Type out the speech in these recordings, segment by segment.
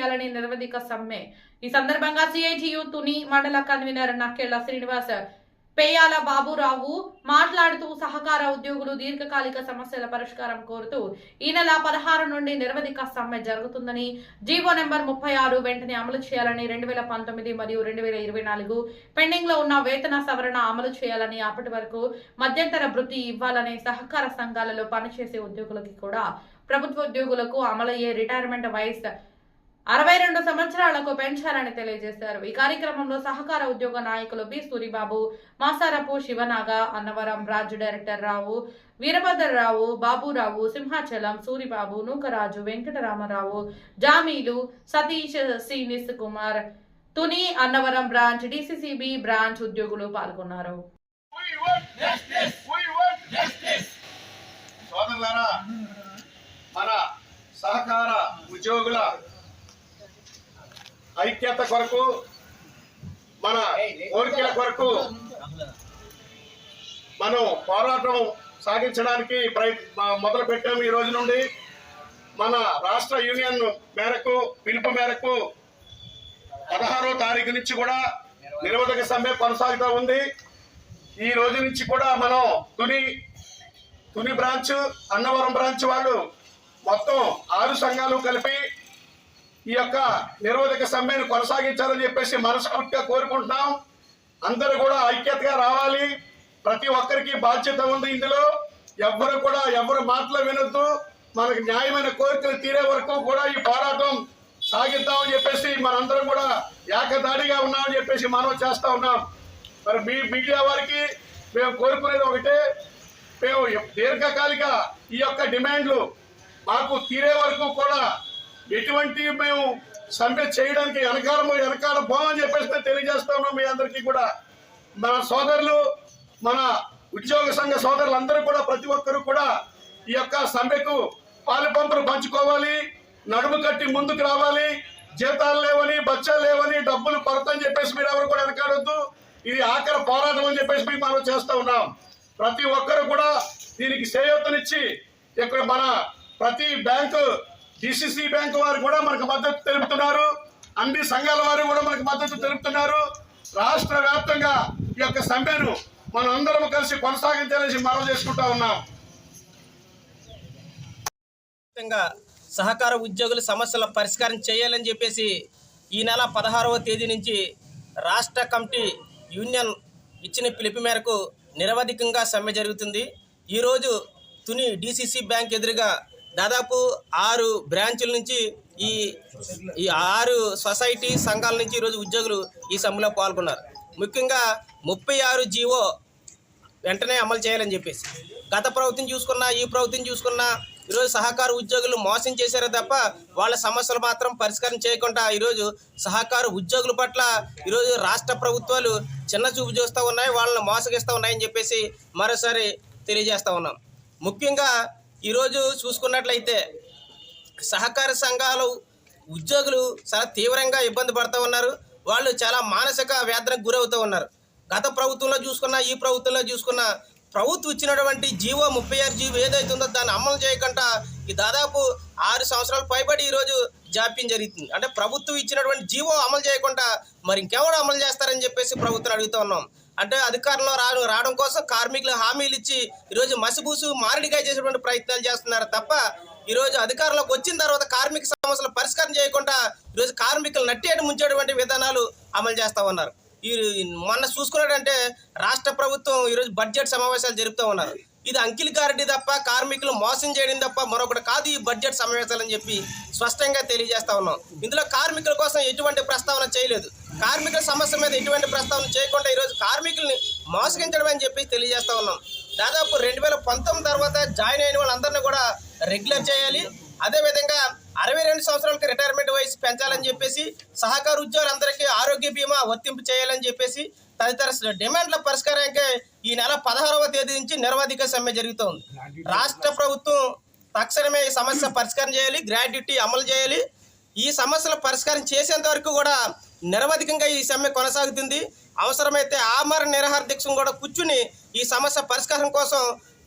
చేయాలని నిరవధిక సమ్మె. ఈ సందర్భంగా సిఐటియు తుని మండల కన్వీనర్ నక్కెళ్ల శ్రీనివాస్ పేయాల బాబురావు మాట్లాడుతూ సహకార ఉద్యోగులు దీర్ఘకాలిక సమస్యల పరిష్కారం కోరుతూ ఈ నెల 16 నుండి నిరవధిక సమ్మె జరుగుతుందని, జీవో నెంబర్ 36 వెంటనే అమలు చేయాలని, 2019 మరియు 2024 పెండింగ్ లో ఉన్న వేతన సవరణ అమలు చేయాలని, అప్పటి వరకు మధ్యంతర భృతి ఇవ్వాలని, సహకార సంఘాలలో పనిచేసే ఉద్యోగులకి కూడా ప్రభుత్వ ఉద్యోగులకు అమలయ్యే రిటైర్మెంట్ వయసు 62 సంవత్సరాలకు పెంచాలని తెలియజేశారు. ఈ కార్యక్రమంలో సహకార ఉద్యోగ నాయకులు బి సూరిబాబు, మాసారపు శివనాగ, అన్నవరం రాజు డైరెక్టర్ రావు, వీరభద్రరావు, బాబురావు, సింహాచలం, సూరిబాబు, నూకరాజు, వెంకటరామరావు, జామీలు, సతీష్, సీనిస్ Kumar, Tuni Annavaram branch, DCCB branch ఉద్యోగులు పాల్గొన్నారు. మన సహకార ఉద్యోగుల ఐక్యత కొరకు, మన కోరికల కొరకు మనం పోరాటం సాగించడానికి మొదలు పెట్టాము. ఈ రోజు నుండి మన రాష్ట్ర యూనియన్ మేరకు పిలుపు మేరకు 16వ తారీఖు నుంచి కూడా నిరవధిక సమ్మె కొనసాగుతూ ఉంది. ఈ రోజు నుంచి కూడా మనం తుని బ్రాంచ్, అన్నవరం బ్రాంచ్ వాళ్ళు మొత్తం 6 సంఘాలు కలిపి ఈ యొక్క నిరవధిక సమ్మెను కొనసాగించాలని చెప్పేసి మనస్ఫూర్తిగా కోరుకుంటున్నాం. అందరూ కూడా ఐక్యతగా రావాలి. ప్రతి ఒక్కరికి బాధ్యత ఉంది. ఇందులో ఎవరు మాటలు వినొద్దు. మనకు న్యాయమైన కోరికలు తీరే వరకు కూడా ఈ పోరాటం సాగిద్దామని చెప్పేసి మనందరం కూడా ఏకదాడిగా ఉన్నామని చెప్పేసి మనం చేస్తా ఉన్నాం. మరి మీడియా వారికి మేము కోరుకునేది ఒకటే, మేము దీర్ఘకాలిక ఈ యొక్క డిమాండ్లు మాకు తీరే వరకు కూడా ఎటువంటి మేము సమ్మె చేయడానికి వెనకాల పోమని చెప్పేసి తెలియజేస్తా ఉన్నాం. మీ అందరికీ కూడా మన సోదరులు, మన ఉద్యోగ సంఘ సోదరులందరూ కూడా ప్రతి ఒక్కరూ కూడా ఈ యొక్క సమ్మెకు పాలుపంపులు పంచుకోవాలి, నడుము కట్టి ముందుకు రావాలి. జీతాలు లేవని, బచ్చాలు లేవని, డబ్బులు కొరతని చెప్పేసి మీరు ఎవరు కూడా వెనకాడొద్దు. ఇది ఆఖరి పోరాటం అని చెప్పేసి మనం చేస్తూ ఉన్నాం. ప్రతి ఒక్కరు కూడా దీనికి చేయూతనిచ్చి ఇక్కడ మన ప్రతి బ్యాంకు, డిసిసి బ్యాంకు వారు కూడా మనకు మద్దతు తెలుపుతున్నారు. అన్ని సంఘాల వారు కూడా మనకు మద్దతు తెలుపుతున్నారు. రాష్ట్ర వ్యాప్తంగా ఈ యొక్క సమ్మెను మనం అందరం కలిసి కొనసాగించాలని మనం చేసుకుంటా ఉన్నాం. సహకార ఉద్యోగుల సమస్యల పరిష్కారం చేయాలని చెప్పేసి ఈ నెల 16వ తేదీ నుంచి రాష్ట్ర కమిటీ యూనియన్ ఇచ్చిన పిలుపు మేరకు నిరవధికంగా సమ్మె జరుగుతుంది. ఈరోజు తుని డిసిసి బ్యాంక్ ఎదురుగా దాదాపు 6 బ్రాంచుల నుంచి ఈ 6 సొసైటీ సంఘాల నుంచి ఈరోజు ఉద్యోగులు ఈ సమ్మెలో పాల్గొన్నారు. ముఖ్యంగా 36 జీవో వెంటనే అమలు చేయాలని చెప్పేసి గత ప్రభుత్వం చూసుకున్నా, ఈ ప్రభుత్వం చూసుకున్నా ఈరోజు సహకార ఉద్యోగులు మోసం చేశారే తప్ప వాళ్ళ సమస్యలు మాత్రం పరిష్కారం చేయకుండా ఈరోజు సహకార ఉద్యోగుల పట్ల ఈరోజు రాష్ట్ర ప్రభుత్వాలు చిన్న చూపు చూస్తూ ఉన్నాయి, వాళ్ళని మోసగిస్తూ ఉన్నాయని చెప్పేసి మరోసారి తెలియజేస్తూ ఉన్నాం. ముఖ్యంగా ఈరోజు చూసుకున్నట్లయితే సహకార సంఘాలు ఉద్యోగులు చాలా తీవ్రంగా ఇబ్బంది పడుతూ ఉన్నారు. వాళ్ళు చాలా మానసిక వేదనకు గురవుతూ ఉన్నారు. గత ప్రభుత్వంలో చూసుకున్నా, ఈ ప్రభుత్వంలో చూసుకున్నా ప్రభుత్వం ఇచ్చినటువంటి జీవో 36 జీవో ఏదైతే ఉందో దాన్ని అమలు చేయకుండా ఈ దాదాపు 6 సంవత్సరాలు పైబడి ఈరోజు జాప్యం జరుగుతుంది. అంటే ప్రభుత్వం ఇచ్చినటువంటి జీవో అమలు చేయకుండా మరి ఇంకెవరు అమలు చేస్తారని చెప్పేసి ప్రభుత్వం అడుగుతూ ఉన్నాం. అంటే అధికారంలో రావడం కోసం కార్మికులు హామీలు ఇచ్చి ఈరోజు మసిబూసు మారడికాయ చేసేటువంటి ప్రయత్నాలు చేస్తున్నారు తప్ప ఈరోజు అధికారంలోకి వచ్చిన తర్వాత కార్మిక సమస్యలు పరిష్కారం చేయకుండా ఈరోజు కార్మికులు నట్టేట ముంచేటువంటి విధానాలు అమలు చేస్తూ ఉన్నారు. మొన్న చూసుకున్నాడంటే రాష్ట్ర ప్రభుత్వం ఈరోజు బడ్జెట్ సమావేశాలు జరుపుతూ ఉన్నారు. ఇది అంకిల్ గారెడ్డి తప్ప కార్మికులు మోసం చేయడం తప్ప మరొకటి కాదు ఈ బడ్జెట్ సమావేశాలు అని చెప్పి స్పష్టంగా తెలియజేస్తా ఉన్నాం. ఇందులో కార్మికుల కోసం ఎటువంటి ప్రస్తావన చేయలేదు. కార్మికుల సమస్య మీద ఎటువంటి ప్రస్తావన చేయకుండా ఈరోజు కార్మికుల్ని మోసగించడం అని చెప్పి తెలియజేస్తా ఉన్నాం. దాదాపు 2019 తర్వాత జాయిన్ అయిన వాళ్ళందరినీ కూడా రెగ్యులర్ చేయాలి. అదేవిధంగా 62 సంవత్సరాలకి రిటైర్మెంట్ వయసు పెంచాలని చెప్పేసి సహకార ఉద్యోగులందరికీ ఆరోగ్య బీమా వర్తింపు చేయాలని చెప్పేసి తదితర డిమాండ్ల పరిష్కారానికి ఈ నెల 16వ తేదీ నుంచి నిరవధిక సమ్మె జరుగుతోంది. రాష్ట్ర ప్రభుత్వం తక్షణమే ఈ సమస్య పరిష్కారం చేయాలి, గ్రాడ్యుటీ అమలు చేయాలి. ఈ సమస్యల పరిష్కారం చేసేంత వరకు కూడా నిరవధికంగా ఈ సమ్మె కొనసాగుతుంది. అవసరమైతే ఆమరణ నిరాహార దీక్షను కూడా కూర్చుని ఈ సమస్య పరిష్కారం కోసం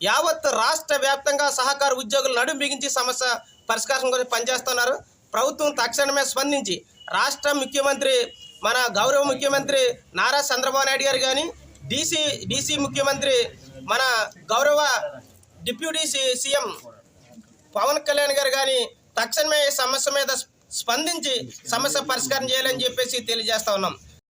యావత్ రాష్ట్ర వ్యాప్తంగా సహకార ఉద్యోగులు నడుం బిగించి సమస్య పరిష్కారం కోసం పనిచేస్తున్నారు. ప్రభుత్వం తక్షణమే స్పందించి రాష్ట్ర ముఖ్యమంత్రి మన గౌరవ ముఖ్యమంత్రి నారా చంద్రబాబు నాయుడు గారు కానీ డీసీ ముఖ్యమంత్రి మన గౌరవ డిప్యూటీ సీఎం పవన్ కళ్యాణ్ గారు కానీ తక్షణమే ఈ సమస్య మీద స్పందించి సమస్య పరిష్కారం చేయాలని చెప్పేసి తెలియజేస్తా ఉన్నాం.